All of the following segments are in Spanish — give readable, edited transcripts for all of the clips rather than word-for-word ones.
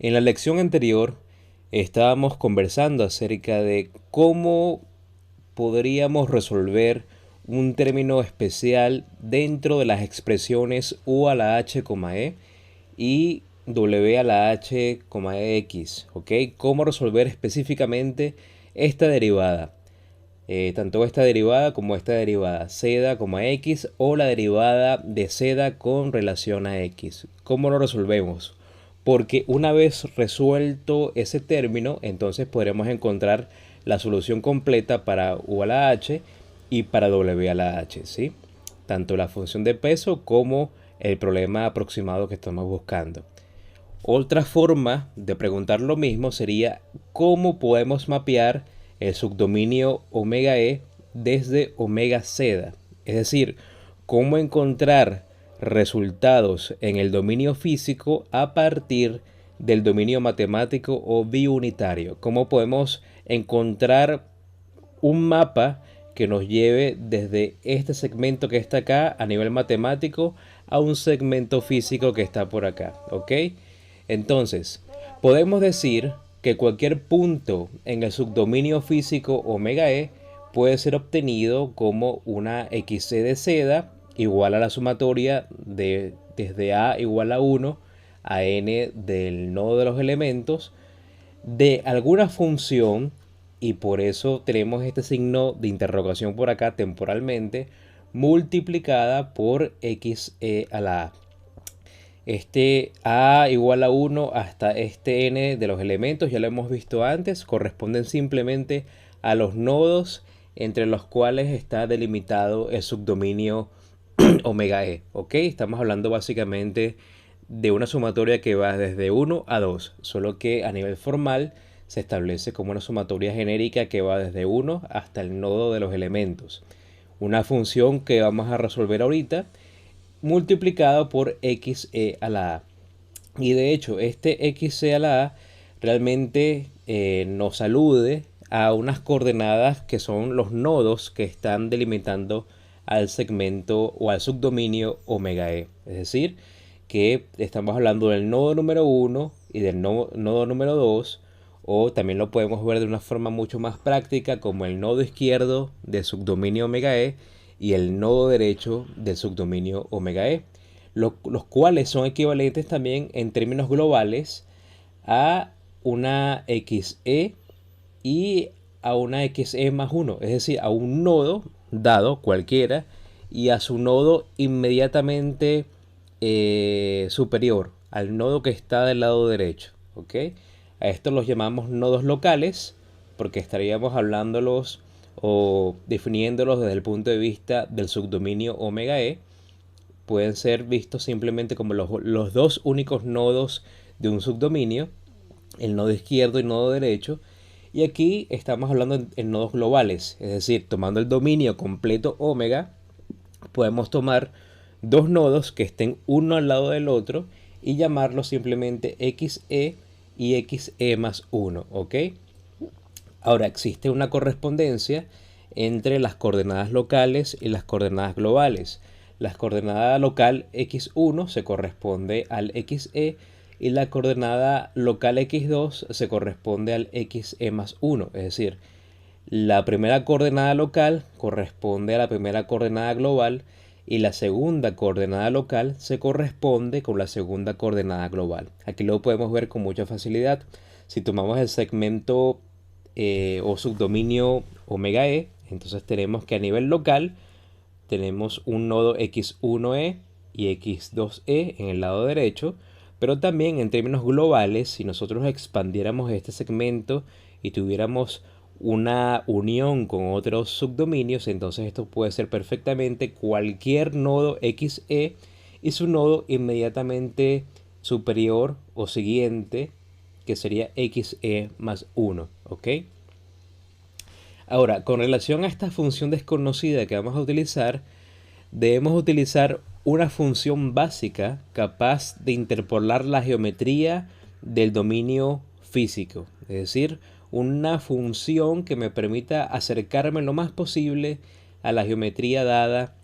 En la lección anterior estábamos conversando acerca de cómo podríamos resolver un término especial dentro de las expresiones u a la h, e y w a la h, x, ¿ok? Cómo resolver específicamente esta derivada. Tanto esta derivada como esta derivada, z, x, o la derivada de z con relación a x. ¿Cómo lo resolvemos? Porque una vez resuelto ese término, entonces podremos encontrar la solución completa para u a la h y para w a la h, ¿sí? Tanto la función de peso como el problema aproximado que estamos buscando. Otra forma de preguntar lo mismo sería cómo podemos mapear el subdominio omega e desde omega z. Es decir, cómo encontrar resultados en el dominio físico a partir del dominio matemático o biunitario. Cómo podemos encontrar un mapa que nos lleve desde este segmento que está acá a nivel matemático a un segmento físico que está por acá, ¿ok? Entonces, podemos decir que cualquier punto en el subdominio físico omega e puede ser obtenido como una xc de z igual a la sumatoria de desde a igual a 1 a n del nodo de los elementos de alguna función, y por eso tenemos este signo de interrogación por acá temporalmente, multiplicada por x a la a. Este a igual a 1 hasta este n de los elementos, ya lo hemos visto antes, corresponden simplemente a los nodos entre los cuales está delimitado el subdominio omega e, ¿ok? Estamos hablando básicamente de una sumatoria que va desde 1 a 2, solo que a nivel formal se establece como una sumatoria genérica que va desde 1 hasta el nodo de los elementos. Una función que vamos a resolver ahorita multiplicado por xe a la a. Y de hecho, este xe a la a realmente nos alude a unas coordenadas que son los nodos que están delimitando al segmento o al subdominio omega e. Es decir, que estamos hablando del nodo número 1 y del nodo número 2, o también lo podemos ver de una forma mucho más práctica como el nodo izquierdo del subdominio omega e y el nodo derecho del subdominio omega e, los cuales son equivalentes también en términos globales a una xe y a una xe más 1, es decir, a un nodo dado cualquiera y a su nodo inmediatamente superior, al nodo que está del lado derecho, ¿ok? A estos los llamamos nodos locales porque estaríamos hablándolos o definiéndolos desde el punto de vista del subdominio omega e. Pueden ser vistos simplemente como los dos únicos nodos de un subdominio, el nodo izquierdo y el nodo derecho. Y aquí estamos hablando en nodos globales, es decir, tomando el dominio completo omega, podemos tomar dos nodos que estén uno al lado del otro y llamarlos simplemente xe y xe más 1, ¿ok? Ahora, existe una correspondencia entre las coordenadas locales y las coordenadas globales. La coordenada local x1 se corresponde al xe y la coordenada local x2 se corresponde al xe más 1. Es decir, la primera coordenada local corresponde a la primera coordenada global y la segunda coordenada local se corresponde con la segunda coordenada global. Aquí lo podemos ver con mucha facilidad. Si tomamos el segmento o subdominio omega e, entonces tenemos que a nivel local tenemos un nodo x1e y x2e en el lado derecho, pero también en términos globales, si nosotros expandiéramos este segmento y tuviéramos una unión con otros subdominios, entonces esto puede ser perfectamente cualquier nodo xe y su nodo inmediatamente superior o siguiente, que sería xe más 1, ¿ok? Ahora, con relación a esta función desconocida que vamos a utilizar, debemos utilizar una función básica capaz de interpolar la geometría del dominio físico, es decir, una función que me permita acercarme lo más posible a la geometría dada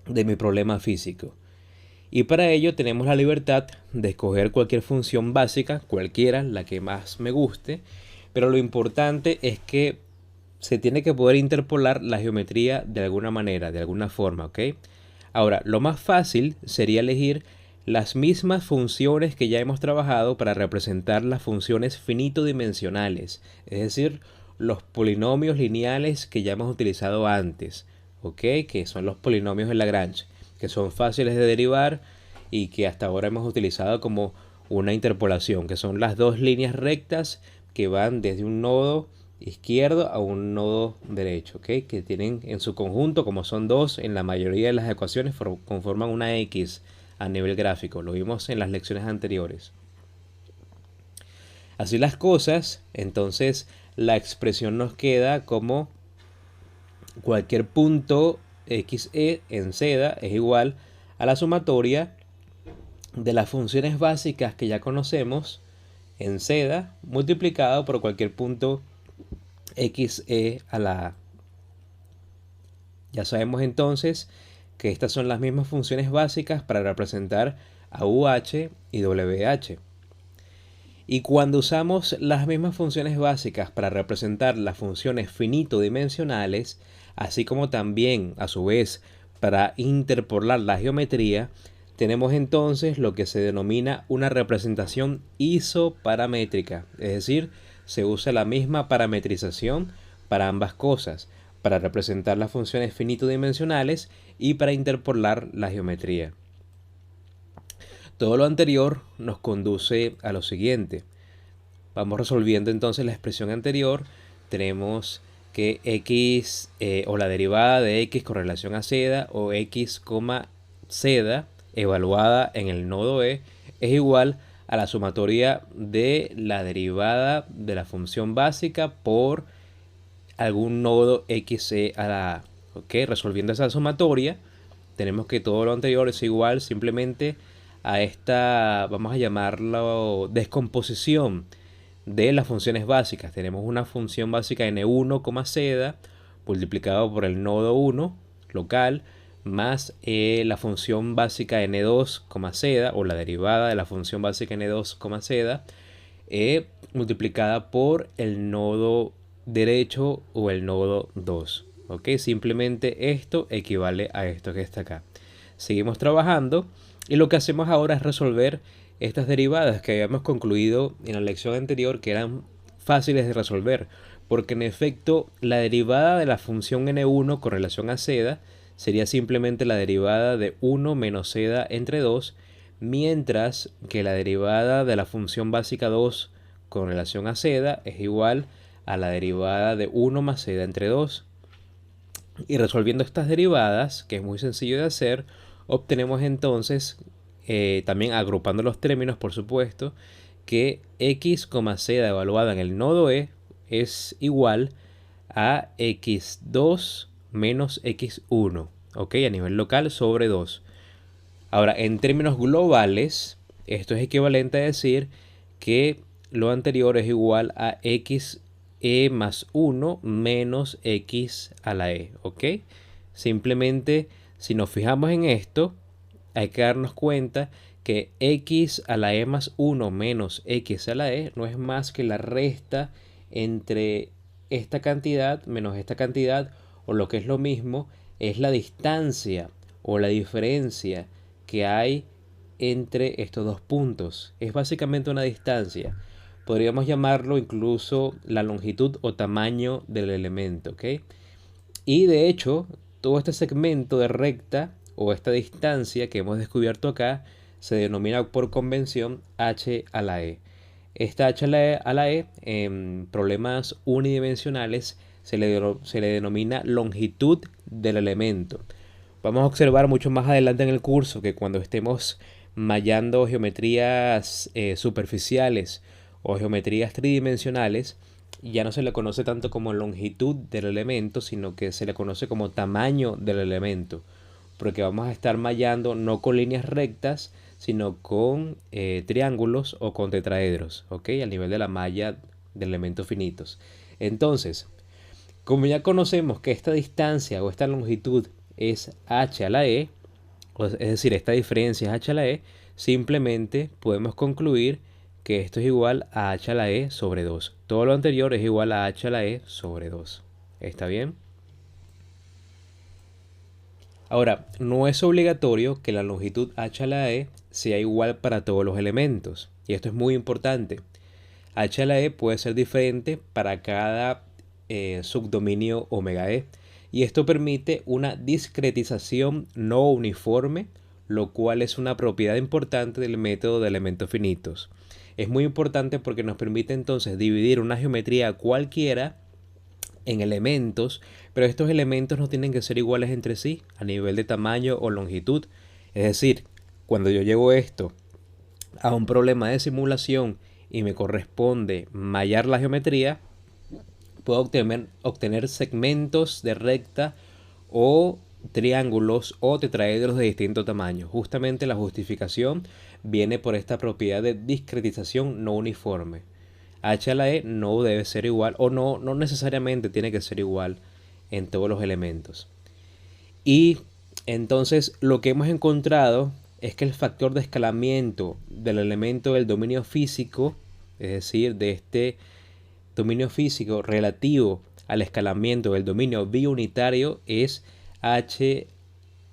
de mi problema físico. Y para ello tenemos la libertad de escoger cualquier función básica, cualquiera, la que más me guste, pero lo importante es que se tiene que poder interpolar la geometría de alguna manera, de alguna forma, ¿ok? Ahora, lo más fácil sería elegir las mismas funciones que ya hemos trabajado para representar las funciones finito-dimensionales, es decir, los polinomios lineales que ya hemos utilizado antes, ¿ok? Que son los polinomios de Lagrange, que son fáciles de derivar y que hasta ahora hemos utilizado como una interpolación, que son las dos líneas rectas que van desde un nodo izquierdo a un nodo derecho, ¿ok? Que tienen en su conjunto, como son dos, en la mayoría de las ecuaciones conforman una X a nivel gráfico. Lo vimos en las lecciones anteriores. Así las cosas, entonces la expresión nos queda como cualquier punto xe en seda es igual a la sumatoria de las funciones básicas que ya conocemos en seda multiplicado por cualquier punto xe a la a. Ya sabemos entonces que estas son las mismas funciones básicas para representar a UH y WH. Y cuando usamos las mismas funciones básicas para representar las funciones finito-dimensionales, así como también, a su vez, para interpolar la geometría, tenemos entonces lo que se denomina una representación isoparamétrica, es decir, se usa la misma parametrización para ambas cosas, para representar las funciones finito-dimensionales y para interpolar la geometría. Todo lo anterior nos conduce a lo siguiente. Vamos resolviendo entonces la expresión anterior. Tenemos que x o la derivada de x con relación a seda o x, seda evaluada en el nodo e es igual a la sumatoria de la derivada de la función básica por algún nodo xe a la a. ¿Ok? Resolviendo esa sumatoria, tenemos que todo lo anterior es igual simplemente a esta, vamos a llamarlo, descomposición de las funciones básicas. Tenemos una función básica n1, seda multiplicado por el nodo 1 local más la función básica n2, seda o la derivada de la función básica n2, seda multiplicada por el nodo derecho o el nodo 2. ¿Ok? Simplemente esto equivale a esto que está acá. Seguimos trabajando y lo que hacemos ahora es resolver estas derivadas que habíamos concluido en la lección anterior que eran fáciles de resolver, porque en efecto la derivada de la función n1 con relación a seda sería simplemente la derivada de 1 menos seda entre 2, mientras que la derivada de la función básica 2 con relación a seda es igual a la derivada de 1 más seda entre 2. Y resolviendo estas derivadas, que es muy sencillo de hacer, obtenemos entonces, también agrupando los términos por supuesto, que x, seda evaluada en el nodo e es igual a x2 menos x1, ¿ok? A nivel local sobre 2. Ahora, en términos globales, esto es equivalente a decir que lo anterior es igual a x más 1 menos x a la e, ¿ok? Simplemente, si nos fijamos en esto, hay que darnos cuenta que x a la e más 1 menos x a la e no es más que la resta entre esta cantidad menos esta cantidad, o lo que es lo mismo, es la distancia o la diferencia que hay entre estos dos puntos. Es básicamente una distancia. Podríamos llamarlo incluso la longitud o tamaño del elemento, ¿ok? Y de hecho, todo este segmento de recta o esta distancia que hemos descubierto acá se denomina por convención h a la e. Esta h a la e en problemas unidimensionales se le denomina longitud del elemento. Vamos a observar mucho más adelante en el curso que cuando estemos mallando geometrías superficiales o geometrías tridimensionales, ya no se le conoce tanto como longitud del elemento, sino que se le conoce como tamaño del elemento, porque vamos a estar mallando no con líneas rectas, sino con triángulos o con tetraedros, ¿ok? Al nivel de la malla de elementos finitos. Entonces, como ya conocemos que esta distancia o esta longitud es h a la e, Es decir, esta diferencia es h a la e, simplemente podemos concluir que esto es igual a h a la e sobre 2. Todo lo anterior es igual a h a la e sobre 2. ¿Está bien? Ahora, no es obligatorio que la longitud h a la e sea igual para todos los elementos. Y esto es muy importante. H a la e puede ser diferente para cada subdominio omega e. Y esto permite una discretización no uniforme, lo cual es una propiedad importante del método de elementos finitos. Es muy importante porque nos permite entonces dividir una geometría cualquiera en elementos, pero estos elementos no tienen que ser iguales entre sí a nivel de tamaño o longitud. Es decir, cuando yo llevo esto a un problema de simulación y me corresponde mallar la geometría, puedo obtener segmentos de recta o triángulos o tetraedros de distinto tamaño. Justamente la justificación viene por esta propiedad de discretización no uniforme. H a la e no debe ser igual o no necesariamente tiene que ser igual en todos los elementos. Y entonces lo que hemos encontrado es que el factor de escalamiento del elemento del dominio físico, es decir, de este dominio físico relativo al escalamiento del dominio biunitario, es h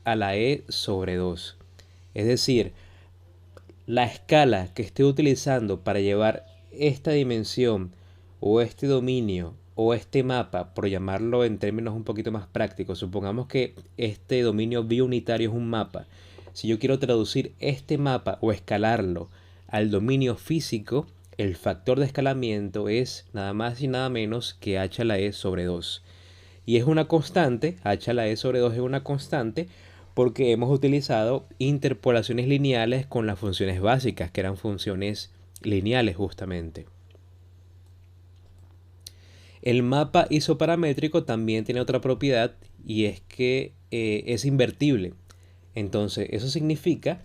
a la e sobre 2. Es decir, la escala que esté utilizando para llevar esta dimensión o este dominio o este mapa, por llamarlo en términos un poquito más prácticos, supongamos que este dominio biunitario es un mapa. Si yo quiero traducir este mapa o escalarlo al dominio físico, el factor de escalamiento es nada más y nada menos que h a la e sobre 2. Y es una constante, h a la e sobre 2 es una constante porque hemos utilizado interpolaciones lineales con las funciones básicas, que eran funciones lineales justamente. El mapa isoparamétrico también tiene otra propiedad y es que es invertible. Entonces, eso significa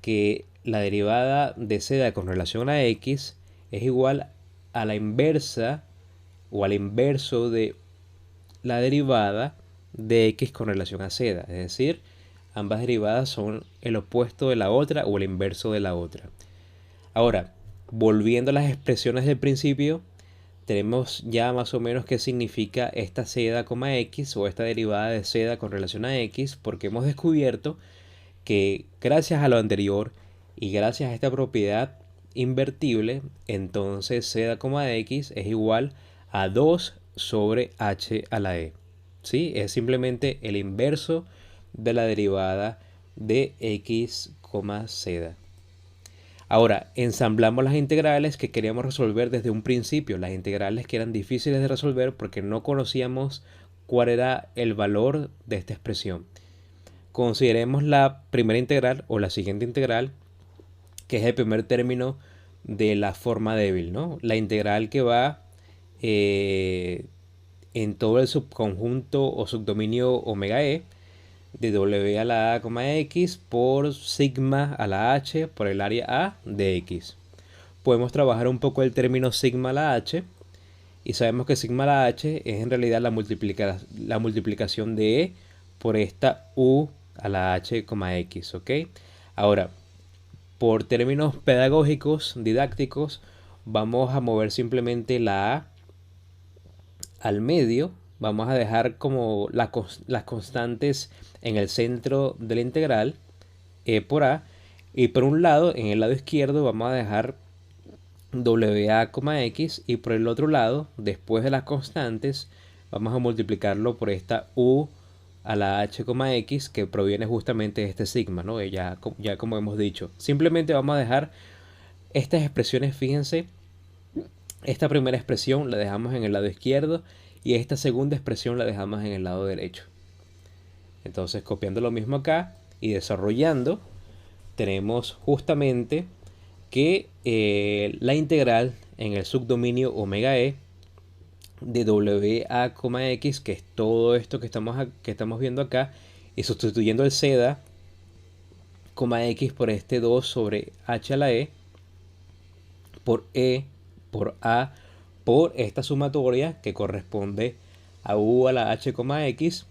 que la derivada de z con relación a x es igual a la inversa o al inverso de la derivada de x con relación a z. Es decir, ambas derivadas son el opuesto de la otra o el inverso de la otra. Ahora, volviendo a las expresiones del principio, tenemos ya más o menos qué significa esta z, x o esta derivada de z con relación a x, porque hemos descubierto que gracias a lo anterior y gracias a esta propiedad invertible, entonces z, x es igual a 2 sobre h a la e. ¿Sí? Es simplemente el inverso de la derivada de x, z. Ahora, ensamblamos las integrales que queríamos resolver desde un principio, las integrales que eran difíciles de resolver porque no conocíamos cuál era el valor de esta expresión. Consideremos la primera integral o la siguiente integral, que es el primer término de la forma débil, ¿no? La integral que va en todo el subconjunto o subdominio omega e de w a la a, x por sigma a la h por el área a de x. Podemos trabajar un poco el término sigma a la h y sabemos que sigma a la h es en realidad la multiplicación de e por esta u a la h, x, ¿ok? Ahora, por términos pedagógicos, didácticos, vamos a mover simplemente la a al medio. Vamos a dejar como las constantes en el centro de la integral, e por a, y por un lado, en el lado izquierdo, vamos a dejar wa, x, y por el otro lado, después de las constantes, vamos a multiplicarlo por esta u a la h, x, que proviene justamente de este sigma, ¿no? Ya como hemos dicho. Simplemente vamos a dejar estas expresiones, fíjense, esta primera expresión la dejamos en el lado izquierdo y esta segunda expresión la dejamos en el lado derecho. Entonces, copiando lo mismo acá y desarrollando, tenemos justamente que la integral en el subdominio omega e de wa, x, que es todo esto que estamos viendo acá, y sustituyendo el z, x por este 2 sobre h a la e, por e, por a, por esta sumatoria que corresponde a u a la h, x,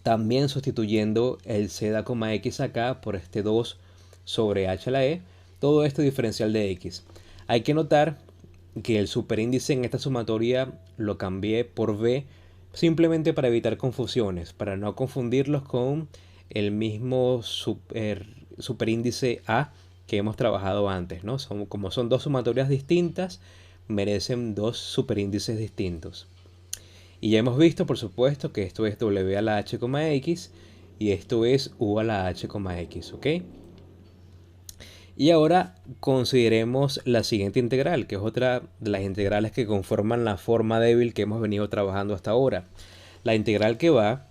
También sustituyendo el z, x acá por este 2 sobre h a la e, todo esto diferencial de x. Hay que notar que el superíndice en esta sumatoria lo cambié por b simplemente para evitar confusiones, para no confundirlos con el mismo superíndice a que hemos trabajado antes, ¿no? Como son dos sumatorias distintas, merecen dos superíndices distintos. Y ya hemos visto, por supuesto, que esto es w a la h, x y esto es u a la h, x, ¿ok? Y ahora consideremos la siguiente integral, que es otra de las integrales que conforman la forma débil que hemos venido trabajando hasta ahora. La integral que va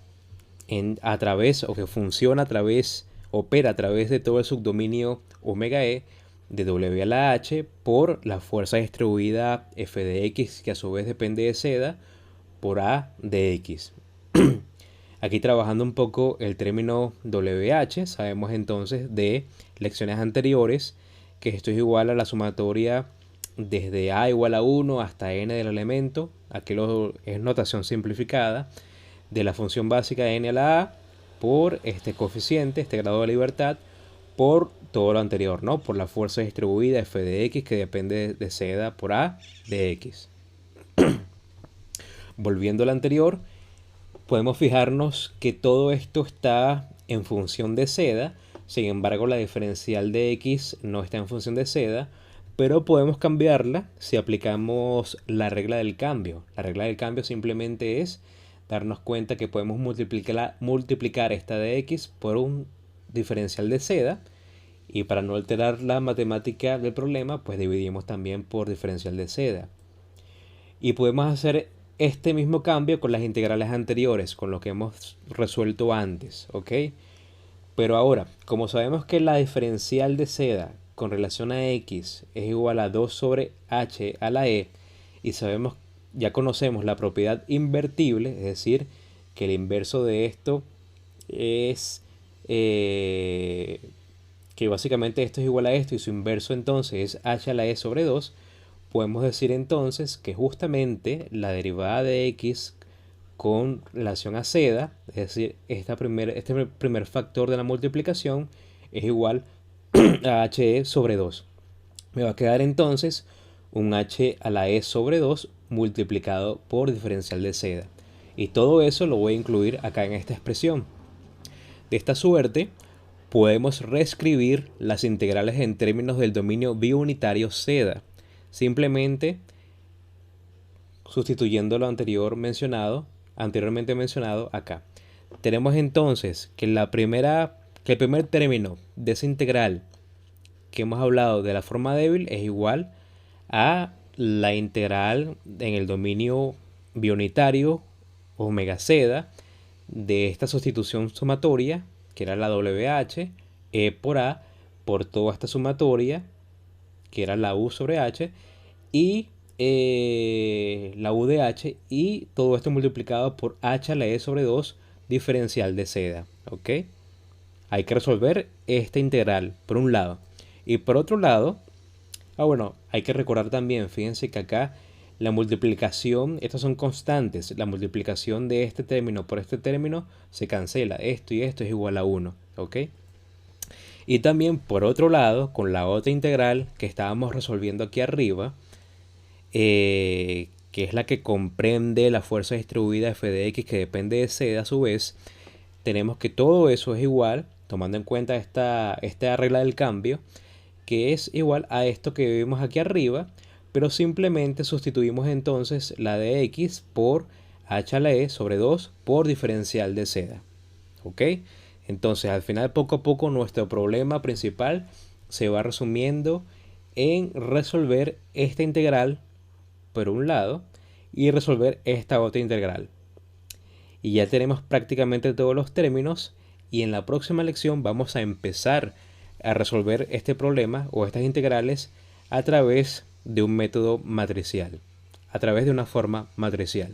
a través, o que funciona a través, opera a través de todo el subdominio omega e de w a la h por la fuerza distribuida f de x, que a su vez depende de z, por a de x. Aquí trabajando un poco el término WH, sabemos entonces de lecciones anteriores que esto es igual a la sumatoria desde a igual a 1 hasta n del elemento, aquí es notación simplificada, de la función básica de n a la a por este coeficiente, este grado de libertad, por todo lo anterior, ¿no? Por la fuerza distribuida f de x que depende de z por a de x. Volviendo al anterior, podemos fijarnos que todo esto está en función de z, sin embargo la diferencial de x no está en función de z, pero podemos cambiarla si aplicamos la regla del cambio. La regla del cambio simplemente es darnos cuenta que podemos multiplicar esta de x por un diferencial de z, y para no alterar la matemática del problema, pues dividimos también por diferencial de z. Y podemos hacer este mismo cambio con las integrales anteriores, con lo que hemos resuelto antes, ¿ok? Pero ahora, como sabemos que la diferencial de z con relación a x es igual a 2 sobre h a la e, y sabemos, ya conocemos la propiedad invertible, es decir, que el inverso de esto es que básicamente esto es igual a esto y su inverso entonces es h a la e sobre 2, podemos decir entonces que justamente la derivada de x con relación a z, es decir, este primer factor de la multiplicación es igual a he sobre 2. Me va a quedar entonces un h a la e sobre 2 multiplicado por diferencial de z. Y todo eso lo voy a incluir acá en esta expresión. De esta suerte, podemos reescribir las integrales en términos del dominio biunitario z, simplemente sustituyendo lo anteriormente mencionado acá. Tenemos entonces que el primer término de esa integral que hemos hablado de la forma débil es igual a la integral en el dominio biunitario omega z de esta sustitución sumatoria, que era la WH, E por A, por toda esta sumatoria, que era la U sobre H, y la U de H, y todo esto multiplicado por H a la E sobre 2 diferencial de z, ¿ok? Hay que resolver esta integral, por un lado. Y por otro lado, hay que recordar también, fíjense que acá la multiplicación, estas son constantes, la multiplicación de este término por este término se cancela, esto y esto es igual a 1, ¿ok? Y también por otro lado, con la otra integral que estábamos resolviendo aquí arriba, que es la que comprende la fuerza distribuida f de x que depende de z a su vez, tenemos que todo eso es igual, tomando en cuenta esta regla del cambio, que es igual a esto que vemos aquí arriba, pero simplemente sustituimos entonces la de x por h a la e sobre 2 por diferencial de z. ¿Ok? Entonces al final poco a poco nuestro problema principal se va resumiendo en resolver esta integral por un lado y resolver esta otra integral. Y ya tenemos prácticamente todos los términos, y en la próxima lección vamos a empezar a resolver este problema o estas integrales a través de un método matricial, a través de una forma matricial.